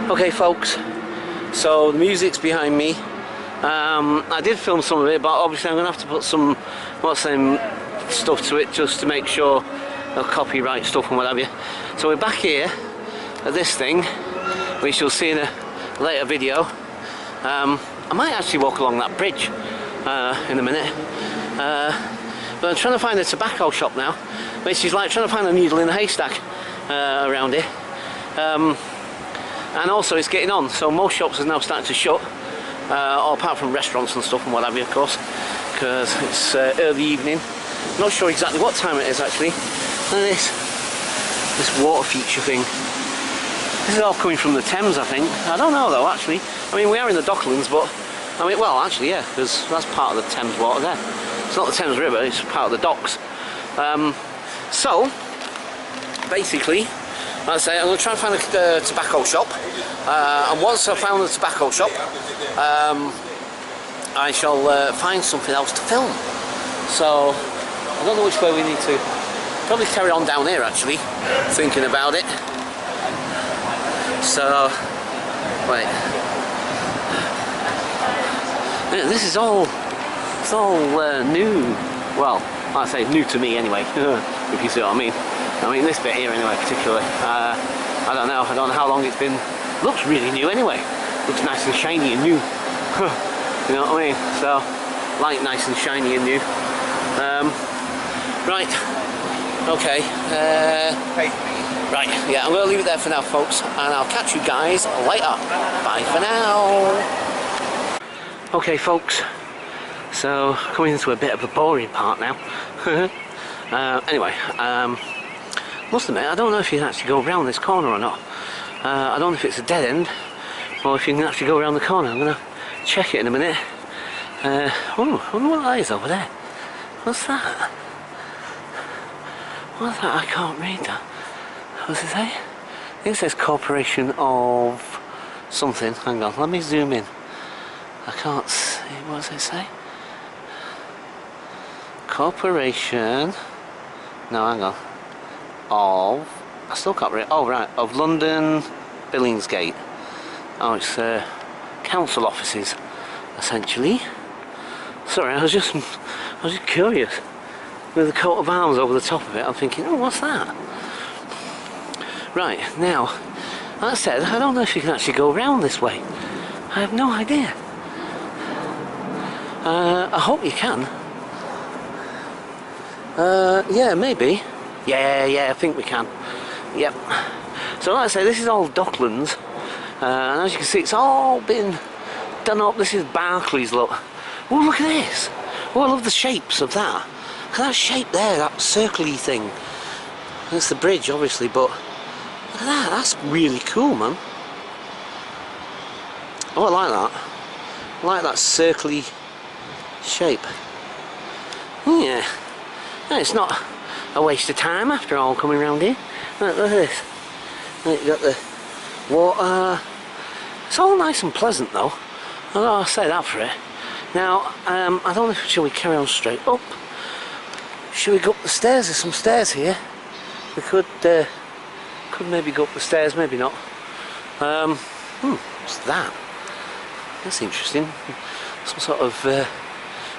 Okay folks, so the music's behind me. I did film some of it, but obviously I'm going to have to put some stuff to it just to make sure no copyright stuff and what have you. So we're back here at this thing, which you'll see in a later video. I might actually walk along that bridge in a minute, but I'm trying to find a tobacco shop now, which is like trying to find a needle in a haystack around here. And also it's getting on, so most shops are now starting to shut, apart from restaurants and stuff and what have you, of course, because it's early evening. Not sure exactly what time it is actually. And this water feature thing, this is all coming from the Thames, I think. I don't know though, actually. I mean, we are in the Docklands, but I mean, well, actually, yeah, because that's part of the Thames water there. It's not the Thames River, it's part of the docks. So basically, like I say, I'm going to try and find a tobacco shop, and once I've found the tobacco shop, I shall find something else to film. So I don't know which way we need to. Probably carry on down here actually, thinking about it. So, wait. Yeah, this is all, it's all new. Well, I say new to me anyway, if you see what I mean. I mean this bit here anyway, particularly. I don't know how long it's been. Looks really new anyway. Looks nice and shiny and new. You know what I mean? So, like nice and shiny and new. Right. Okay. Right. Yeah, I'm going to leave it there for now, folks, and I'll catch you guys later. Bye for now. Okay, folks. So, coming into a bit of a boring part now. Anyway, must admit, I don't know if you can actually go around this corner or not. I don't know if it's a dead end or if you can actually go around the corner. I'm going to check it in a minute. Oh, I wonder what that is over there. What's that? What's that? I can't read that. What's it say? I think it says Corporation of something. Hang on, let me zoom in. I can't see. What does it say? Corporation. No, hang on. Of. I still can't read. Oh, right. Of London Billingsgate. Oh, it's council offices, essentially. Sorry, I was just curious. With a coat of arms over the top of it, I'm thinking, oh, what's that? Right, now, like I said, I don't know if you can actually go around this way. I have no idea. I hope you can. Yeah, maybe. Yeah, I think we can. Yep. So like I say, this is all Docklands. And as you can see, it's all been done up. This is Barclays, look. Oh, look at this. Oh, I love the shapes of that. Look at that shape there, that circly thing. That's the bridge, obviously, but look at that. That's really cool, man. Oh, I like that. I like that circly shape. Yeah. No, it's not a waste of time after all coming around here. Look at this. You've got the water. It's all nice and pleasant though. I'll say that for it. Now, I don't know if shall we carry on straight up? Should we go up the stairs? There's some stairs here. We could maybe go up the stairs, maybe not. What's that? That's interesting. Some sort of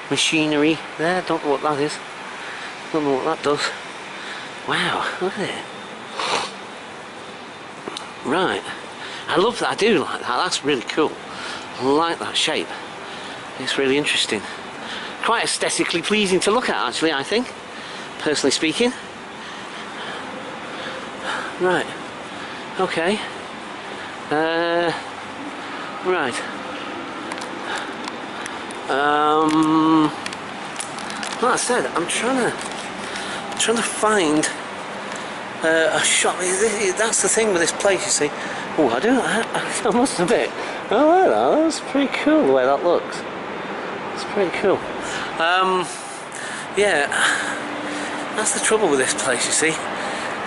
machinery there. Don't know what that is. Don't know what that does. Wow, look at it. Right. I love that. I do like that. That's really cool. I like that shape. It's really interesting. Quite aesthetically pleasing to look at, actually, I think. Personally speaking. Right. Okay. Right. Like I said, I'm trying to find a shop. That's the thing with this place, you see. Oh, I must admit, I like that. That's pretty cool the way that looks. It's pretty cool. Yeah, that's the trouble with this place, you see.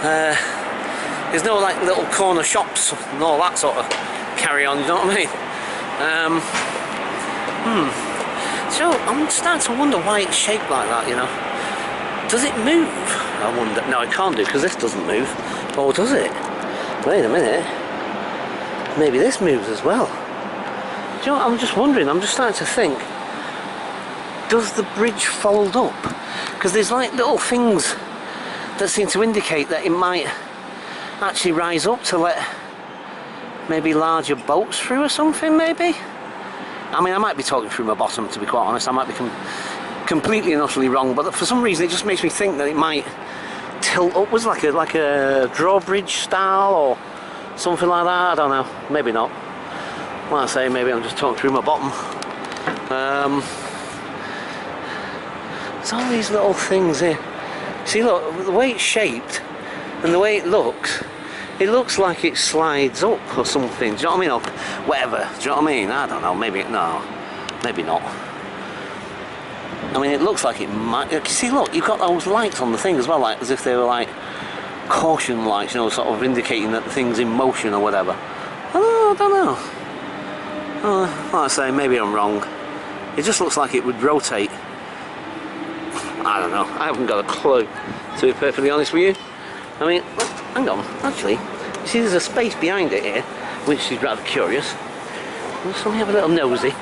There's no like little corner shops and all that sort of carry on, you know what I mean? So I'm starting to wonder why it's shaped like that, you know. Does it move? I wonder. No, it can't do because this doesn't move. Or does it? Wait a minute. maybe this moves as well. Do you know what, I'm just wondering, I'm just starting to think, does the bridge fold up? Because there's like little things that seem to indicate that it might actually rise up to let maybe larger boats through or something, maybe? I mean, I might be talking through my bottom, to be quite honest. I might be completely and utterly wrong, but for some reason it just makes me think that it might tilt upwards like a drawbridge style or something like that. I don't know, maybe not. Like I say, maybe I'm just talking through my bottom. There's all these little things here. See, look, the way it's shaped and the way it looks like it slides up or something. Do you know what I mean? Or whatever. Do you know what I mean? I don't know. Maybe no. Maybe not. I mean, it looks like it might. See, look, you've got those lights on the thing as well, like as if they were like caution lights, you know, sort of indicating that the thing's in motion or whatever. Oh, I don't know. Like I say, maybe I'm wrong. It just looks like it would rotate. I don't know. I haven't got a clue, to be perfectly honest with you. I mean, hang on. Actually, you see, there's a space behind it here, which is rather curious. Let's let me have a little nosy.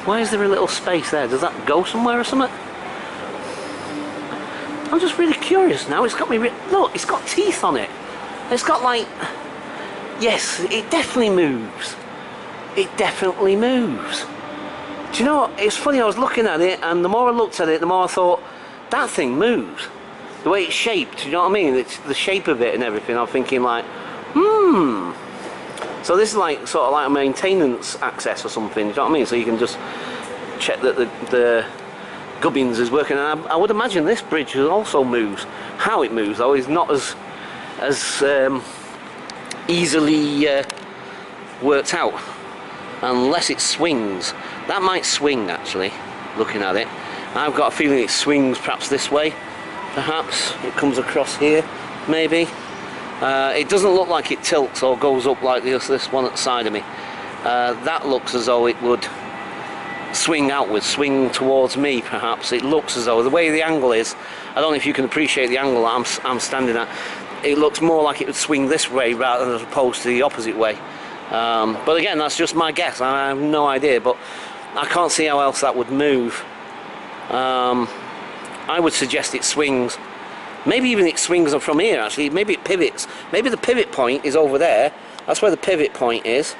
Why is there a little space there? Does that go somewhere or something? I'm just really curious now. It's got me. Look, it's got teeth on it. It's got like. Yes, it definitely moves. It definitely moves. Do you know what? It's funny. I was looking at it, and the more I looked at it, the more I thought that thing moves. The way it's shaped. You know what I mean? It's the shape of it and everything. I'm thinking like, So this is like sort of like a maintenance access or something. Do you know what I mean? So you can just check that the gubbins is working. And I would imagine this bridge also moves. How it moves though is not as easily worked out, unless it swings. That might swing actually. Looking at it, I've got a feeling it swings perhaps this way. Perhaps it comes across here, maybe. It doesn't look like it tilts or goes up like this one at the side of me. That looks as though it would swing outwards, swing towards me perhaps. It looks as though, the way the angle is, I don't know if you can appreciate the angle that I'm standing at, it looks more like it would swing this way rather than as opposed to the opposite way. But again, that's just my guess, I have no idea, but I can't see how else that would move. I would suggest it swings. Maybe even it swings from here actually. Maybe it pivots. Maybe the pivot point is over there. That's where the pivot point is.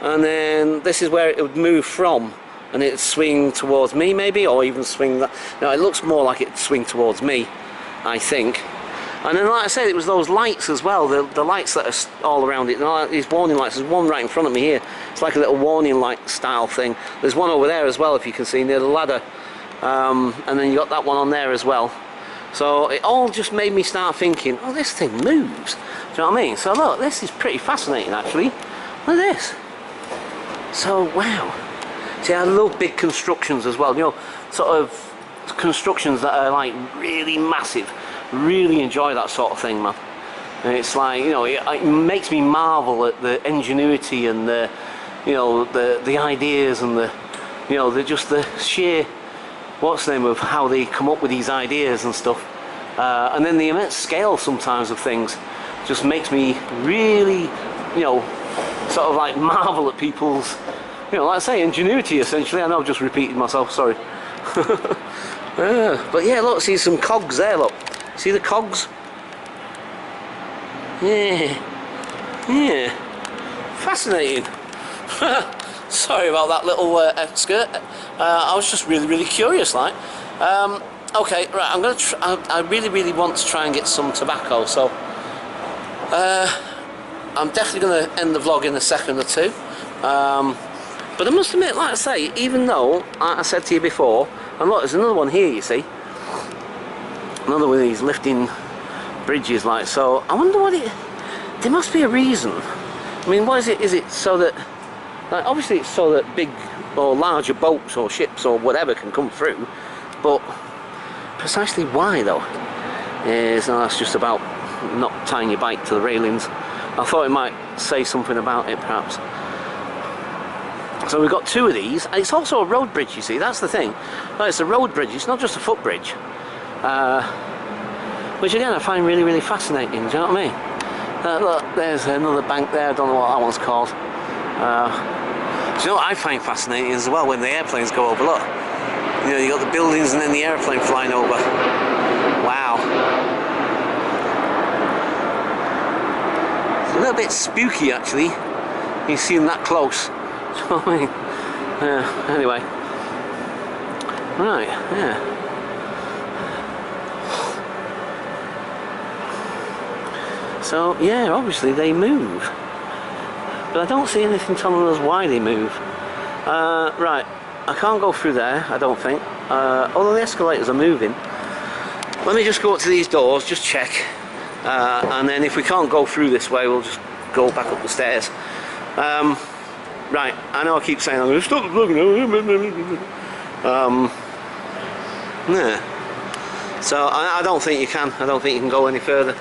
And then this is where it would move from. And it'd swing towards me maybe, or even swing that. Now it looks more like it'd swing towards me, I think. And then like I said, it was those lights as well, the lights that are all around it. Like these warning lights, there's one right in front of me here. It's like a little warning light style thing. There's one over there as well, if you can see, near the ladder. And then you got that one on there as well. So it all just made me start thinking, oh, this thing moves. Do you know what I mean? So look, this is pretty fascinating actually. Look at this. So wow. See, I love big constructions as well. You know, sort of constructions that are like really massive. Really enjoy that sort of thing, man. And it's like, you know, it makes me marvel at the ingenuity and the, you know, the ideas and the, you know, just the sheer, what's the name of how they come up with these ideas and stuff, and then the immense scale sometimes of things just makes me really, you know, sort of like marvel at people's, you know, like I say, ingenuity essentially. I know I've just repeated myself, sorry. But yeah, look, see some cogs there, look. See the cogs? Yeah. Fascinating. Sorry about that little skirt. I was just really curious, like. Okay, right. I'm gonna. I really want to try and get some tobacco. So I'm definitely gonna end the vlog in a second or two. But I must admit, like I say, even though like I said to you before, and look, there's another one here. You see, another one of these lifting bridges, like. So I wonder what it. There must be a reason. I mean, what is it? Is it so that? Like, obviously it's so that big or larger boats or ships or whatever can come through, but precisely why though is that's just about not tying your bike to the railings. I thought it might say something about it perhaps. So we've got two of these, and it's also a road bridge, you see. That's the thing. Like, it's a road bridge, it's not just a footbridge, which again I find really fascinating. Do you know what I mean? Look, there's another bank there. I don't know what that one's called. Do you know what I find fascinating as well when the airplanes go over? Look, you know, you got the buildings and then the airplane flying over. Wow. It's a little bit spooky actually. You see them that close. Do you know what I mean? Yeah. Anyway. Right. Yeah. So yeah, obviously they move, but I don't see anything telling us why they move. Right, I can't go through there, I don't think, although the escalators are moving. Let me just go up to these doors, just check, and then if we can't go through this way, we'll just go back up the stairs. Right, I know I keep saying I'm going to stop the vlog now. Yeah. So I don't think you can. I don't think you can go any further.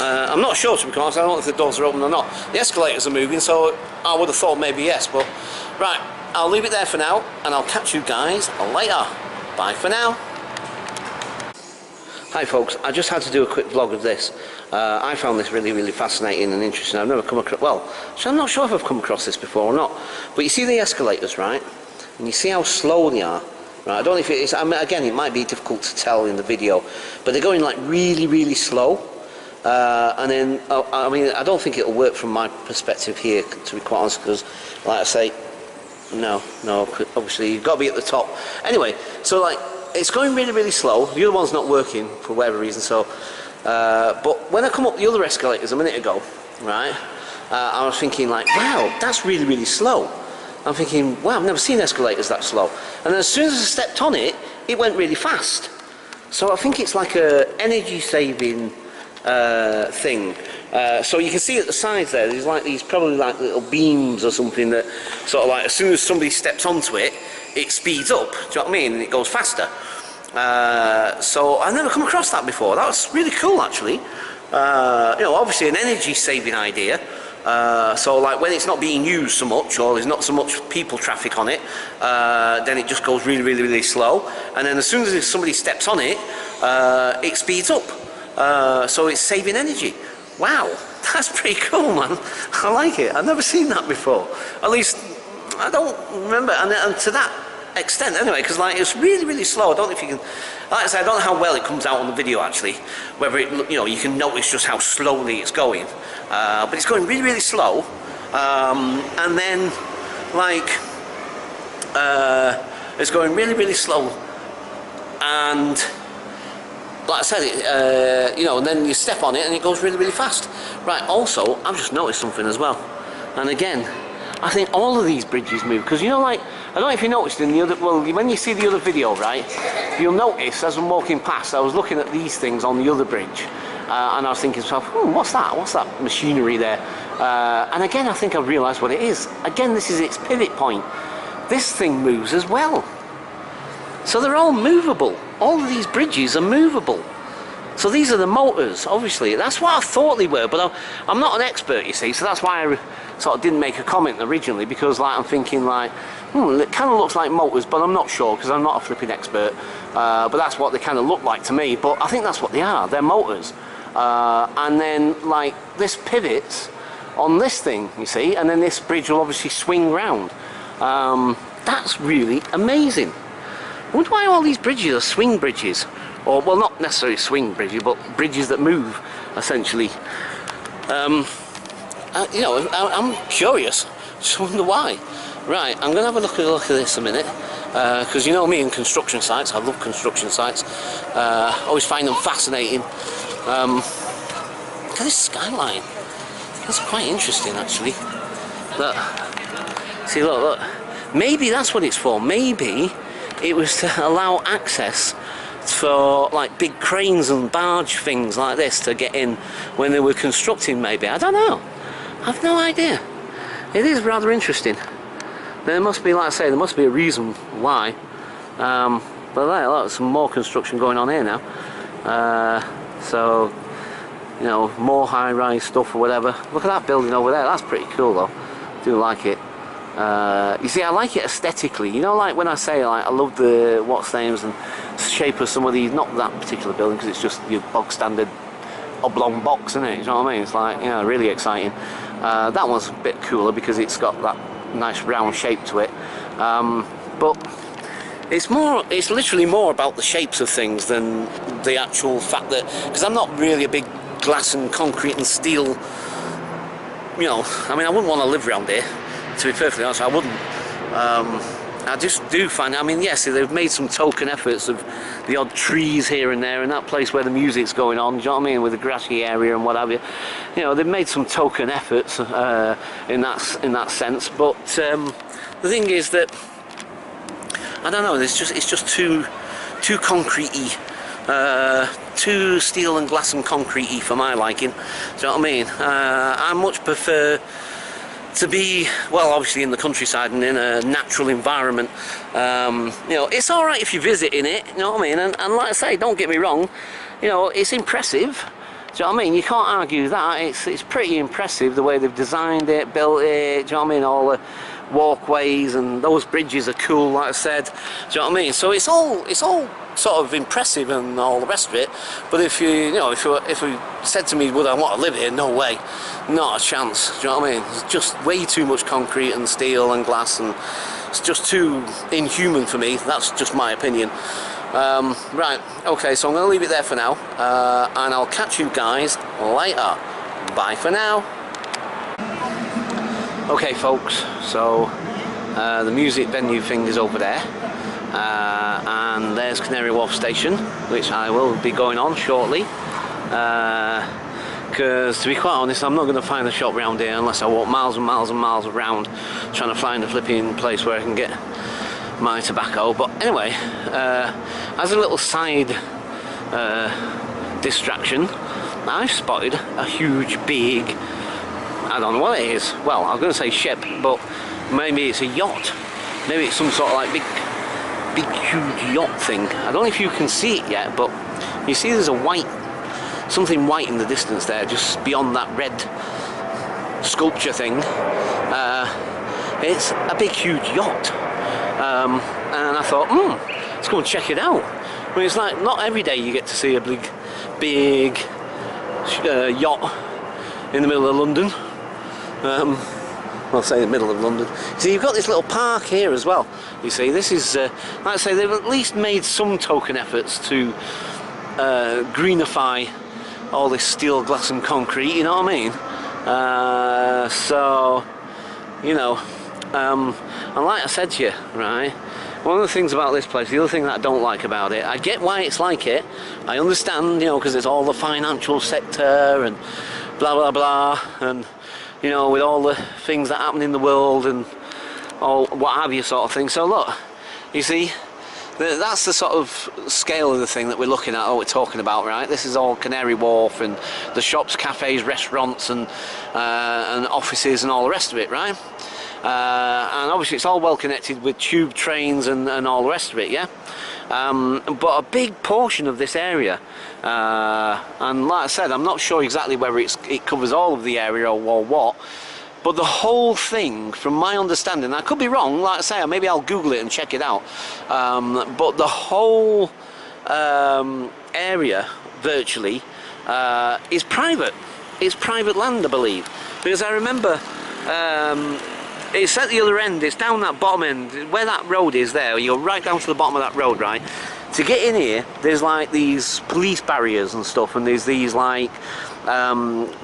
I'm not sure, to be honest. I don't know if the doors are open or not. The escalators are moving, so I would have thought maybe yes, but right, I'll leave it there for now, and I'll catch you guys later. Bye for now. Hi folks, I just had to do a quick vlog of this. I found this really, really fascinating and interesting. I've never come across, well, so I'm not sure if I've come across this before or not, but you see the escalators, right? And you see how slow they are. Right, I don't know if it is, I mean, again, it might be difficult to tell in the video, but they're going like really, really slow. And then, I mean, I don't think it'll work from my perspective here, to be quite honest, because, like I say, no, obviously you've got to be at the top. Anyway, so like, it's going really, really slow. The other one's not working for whatever reason, so, but when I come up the other escalators a minute ago, right, I was thinking like, wow, that's really, really slow. I'm thinking, wow, I've never seen escalators that slow. And then as soon as I stepped on it, it went really fast. So I think it's like a energy saving thing. So you can see at the sides there's like these probably like little beams or something that sort of like as soon as somebody steps onto it, it speeds up. Do you know what I mean? And it goes faster. So I've never come across that before. That was really cool actually. You know, obviously an energy saving idea. So like when it's not being used so much, or there's not so much people traffic on it, then it just goes really, really, really slow. And then as soon as somebody steps on it, it speeds up. So it's saving energy. Wow, that's pretty cool, man. I like it. I've never seen that before. At least I don't remember, and to that extent anyway, because like it's really, really slow. I don't know if you can, like I said, I don't know how well it comes out on the video actually, whether it, you know, you can notice just how slowly it's going, but it's going really, really slow, and then like it's going really, really slow, and like I said, you know, and then you step on it and it goes really, really fast. Right, also, I've just noticed something as well. And again, I think all of these bridges move. Because, you know, like, I don't know if you noticed in the other, well, when you see the other video, right, you'll notice as I'm walking past, I was looking at these things on the other bridge. And I was thinking to myself, what's that? What's that machinery there? And again, I think I've realised what it is. Again, this is its pivot point. This thing moves as well. So they're all movable. All of these bridges are movable. So these are the motors, obviously. That's what I thought they were, but I'm not an expert, you see, so that's why I sort of didn't make a comment originally, because like I'm thinking like, it kind of looks like motors, but I'm not sure, because I'm not a flipping expert. But that's what they kind of look like to me, but I think that's what they are. They're motors. And then like this pivots on this thing, you see, and then this bridge will obviously swing round. That's really amazing. I wonder why all these bridges are swing bridges, or well, not necessarily swing bridges, but bridges that move, essentially. You know, I'm curious. Just wonder why. Right, I'm going to have a look at this a minute, because you know me and construction sites. I love construction sites. Always find them fascinating. Look at this skyline. That's quite interesting, actually. Look. See, look. Maybe that's what it's for. Maybe it was to allow access for like big cranes and barge things like this to get in when they were constructing, maybe. I don't know. I've no idea. It is rather interesting. There must be, like I say, there must be a reason why. But there, look, some more construction going on here now. So, you know, more high-rise stuff or whatever. Look at that building over there. That's pretty cool, though. I do like it. You see, I like it aesthetically. You know, like when I say, like, I love the what's names and shape of some of these. Not that particular building, because it's just your bog standard oblong box, isn't it? You know what I mean? It's like, you know, really exciting. That one's a bit cooler because it's got that nice round shape to it. But it's literally more about the shapes of things than the actual fact that, because I'm not really a big glass and concrete and steel, you know, I mean, I wouldn't want to live around here, to be perfectly honest. I wouldn't. I just do find, I mean, yes, they've made some token efforts of the odd trees here and there, and that place where the music's going on, do you know what I mean, with the grassy area and what have you. You know, they've made some token efforts in that sense, but the thing is that, I don't know, it's just too concrete-y, too steel and glass and concrete-y for my liking, do you know what I mean? I much prefer to be, well, obviously in the countryside and in a natural environment. You know, it's alright if you're visiting it, you know what I mean, and like I say, don't get me wrong, you know, it's impressive, do you know what I mean, you can't argue that, it's pretty impressive the way they've designed it, built it, do you know what I mean, all the walkways and those bridges are cool, like I said, do you know what I mean, so it's all sort of impressive and all the rest of it, but if you know, if you said to me, would I want to live here, no way, not a chance, do you know what I mean, it's just way too much concrete and steel and glass, and it's just too inhuman for me, that's just my opinion. Right, okay, so I'm going to leave it there for now, and I'll catch you guys later. Bye for now. Okay folks, so the music venue thing is over there, and there's Canary Wharf Station, which I will be going on shortly, because to be quite honest, I'm not going to find a shop around here unless I walk miles and miles and miles around trying to find a flipping place where I can get my tobacco. But anyway, as a little side distraction, I've spotted a huge big, I don't know what it is, well, I was going to say ship, but maybe it's a yacht, maybe it's some sort of like big huge yacht thing. I don't know if you can see it yet, but you see there's something white in the distance there, just beyond that red sculpture thing. It's a big huge yacht, and I thought, let's go and check it out. I mean, it's like, not every day you get to see a big yacht in the middle of London. I'll say the middle of London. So you've got this little park here as well. You see, this is, like I say, they've at least made some token efforts to greenify all this steel, glass and concrete, you know what I mean? So, you know, and like I said to you, right, one of the things about this place, the other thing that I don't like about it, I get why it's like it, I understand, you know, because it's all the financial sector and blah blah blah, and you know, with all the things that happen in the world and all what have you sort of thing. So look, you see, that's the sort of scale of the thing that we're looking at, or we're talking about, right? This is all Canary Wharf and the shops, cafes, restaurants and offices and all the rest of it, right? And obviously it's all well connected with tube trains and all the rest of it, yeah? But a big portion of this area, and like I said, I'm not sure exactly whether it covers all of the area or what, but the whole thing, from my understanding, I could be wrong, like I say, maybe I'll Google it and check it out, but the whole area, virtually, is private. It's private land, I believe, because I remember it's at the other end, it's down that bottom end, where that road is there, you're right down to the bottom of that road, right? To get in here, there's like these police barriers and stuff, and there's these like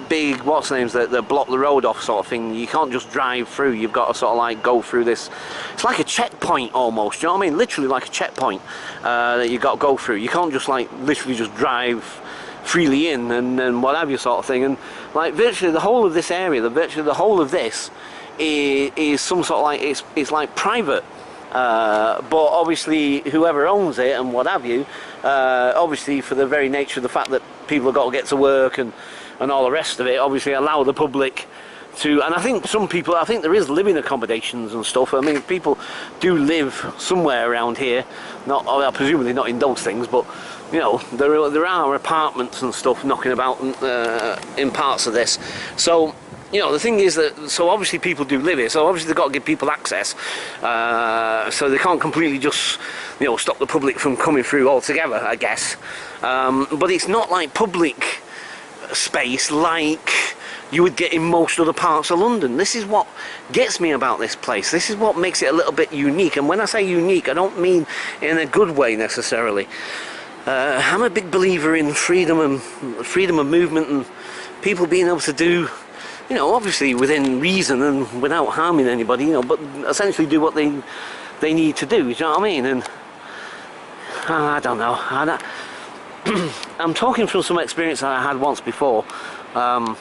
big, what's the names, that block the road off sort of thing. You can't just drive through, you've got to sort of like go through this, it's like a checkpoint almost, you know what I mean? Literally like a checkpoint that you got to go through. You can't just like literally just drive freely in and what have you sort of thing. And like virtually the whole of this area, virtually the whole of this is some sort of like, it's like private, but obviously whoever owns it and what have you, obviously for the very nature of the fact that people have got to get to work and all the rest of it, obviously allow the public to, and I think some people, I think there is living accommodations and stuff. I mean, people do live somewhere around here, not presumably not in those things, but you know, there are apartments and stuff knocking about in parts of this. So you know, the thing is that, so obviously people do live here, so obviously they've got to give people access, so they can't completely just, you know, stop the public from coming through altogether, I guess. But it's not like public space like you would get in most other parts of London. This is what gets me about this place. This is what makes it a little bit unique. And when I say unique, I don't mean in a good way necessarily. I'm a big believer in freedom of movement and people being able to do, you know, obviously within reason and without harming anybody, you know, but essentially do what they need to do. You know what I mean? And I don't know. I'm talking from some experience that I had once before, and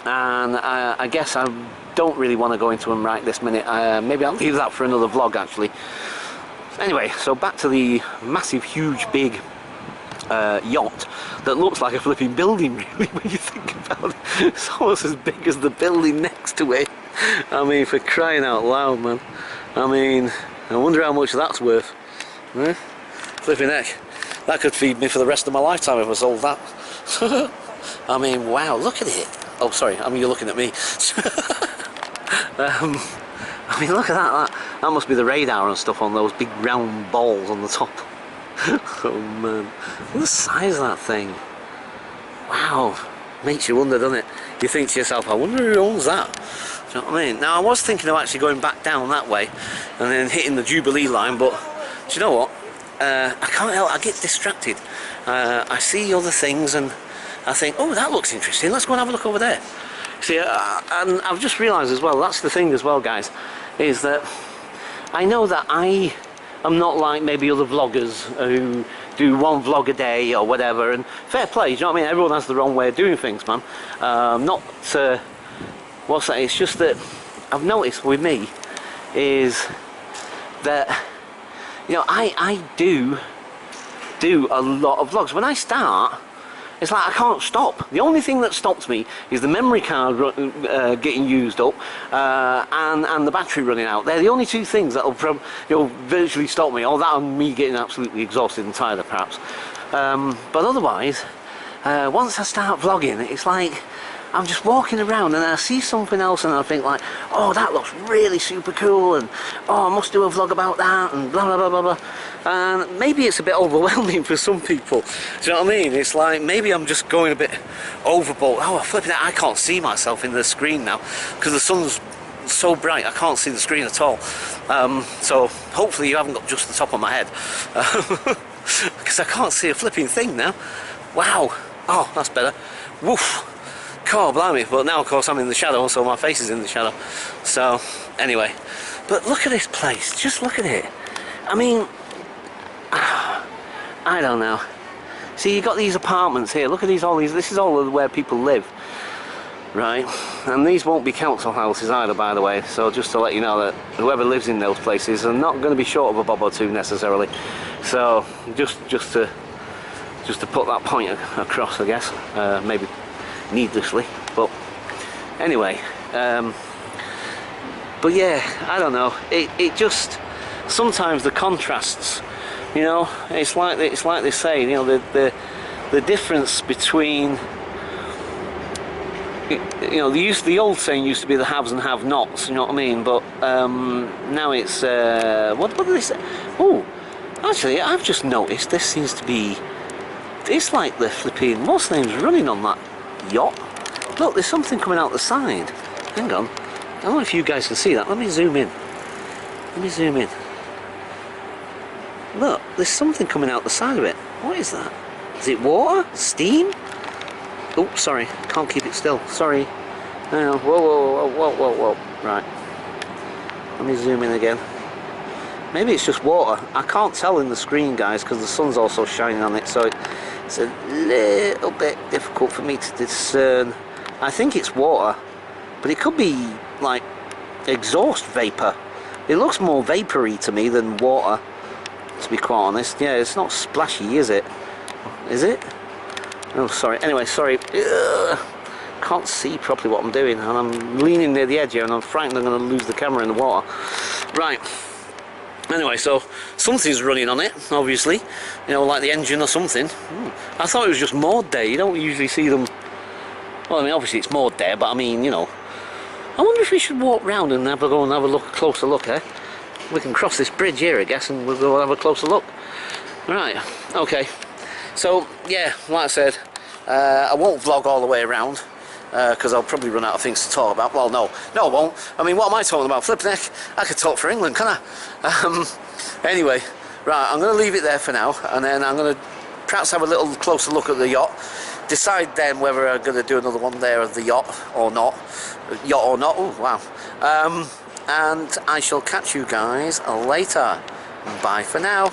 I guess I don't really want to go into them right this minute. Maybe I'll leave that for another vlog actually. Anyway, so back to the massive, huge, big yacht that looks like a flipping building really when you think about it. It's almost as big as the building next to it. I mean, for crying out loud, man. I mean, I wonder how much that's worth. Eh? Flipping heck, that could feed me for the rest of my lifetime if I sold that. I mean, wow, look at it. Oh, sorry, I mean, you're looking at me. I mean, look at that. That must be the radar and stuff on those big round balls on the top. Oh man, look at the size of that thing. Wow, makes you wonder, doesn't it? You think to yourself, I wonder who owns that. Do you know what I mean? Now, I was thinking of actually going back down that way and then hitting the Jubilee line, but do you know what? I can't help, I get distracted. I see other things and I think, oh, that looks interesting, let's go and have a look over there. See, and I've just realised as well, that's the thing as well, guys, is that I know that I am not like maybe other vloggers who do one vlog a day or whatever, and fair play, you know what I mean? Everyone has their own way of doing things, man. What's that? It's just that I've noticed with me is that, you know, I do a lot of vlogs. When I start, it's like I can't stop. The only thing that stops me is the memory card getting used up and the battery running out. They're the only two things that will virtually stop me, or that and me getting absolutely exhausted and tired perhaps. But otherwise, once I start vlogging, it's like I'm just walking around and I see something else and I think like, oh, that looks really super cool, and oh, I must do a vlog about that, and blah blah blah blah blah. And maybe it's a bit overwhelming for some people. Do you know what I mean? It's like maybe I'm just going a bit overboard. Oh, flipping it, I can't see myself in the screen now because the sun's so bright I can't see the screen at all. So hopefully you haven't got just the top of my head because I can't see a flipping thing now. Wow. Oh, that's better. Woof. God blimey, but now of course I'm in the shadow, so my face is in the shadow. So anyway, but look at this place, just look at it. I mean, I don't know. See, you got these apartments here, look at these, this is all where people live, right? And these won't be council houses either, by the way, so just to let you know that whoever lives in those places are not going to be short of a bob or two necessarily. So just to put that point across, I guess, maybe needlessly, but anyway, but yeah, I don't know, it just, sometimes the contrasts, you know, it's like they say, you know, the difference between, you know, the old saying used to be the haves and have-nots, you know what I mean, but now it's what do they say? Oh, actually, I've just noticed this seems to be, it's like the flipping, what's name's running on that yacht. Look, there's something coming out the side. Hang on, I don't know if you guys can see that. Let me zoom in. Look, there's something coming out the side of it. What is that? Is it water? Steam? Oh, sorry, can't keep it still. Sorry. Whoa. Right. Let me zoom in again. Maybe it's just water. I can't tell in the screen, guys, because the sun's also shining on it, so it's a little bit difficult for me to discern. I think it's water, but it could be like exhaust vapor. It looks more vapory to me than water, to be quite honest. Yeah, it's not splashy, is it? Is it? Oh, sorry. Anyway, sorry. Ugh. Can't see properly what I'm doing, and I'm leaning near the edge here, and I'm frightened I'm going to lose the camera in the water. Right. Anyway, so something's running on it, obviously, you know, like the engine or something. I thought it was just moored there. You don't usually see them. Well, I mean, obviously it's moored there, but I mean, you know, I wonder if we should walk round and go and have a closer look, eh? We can cross this bridge here, I guess, and we'll go have a closer look. Right, okay. So yeah, like I said, I won't vlog all the way around. because I'll probably run out of things to talk about. Well, no, I won't. I mean, what am I talking about? Flipping heck, I could talk for England, can I? Anyway, right, I'm going to leave it there for now, and then I'm going to perhaps have a little closer look at the yacht. Decide then whether I'm going to do another one there of the yacht or not. Oh, wow. And I shall catch you guys later. Bye for now.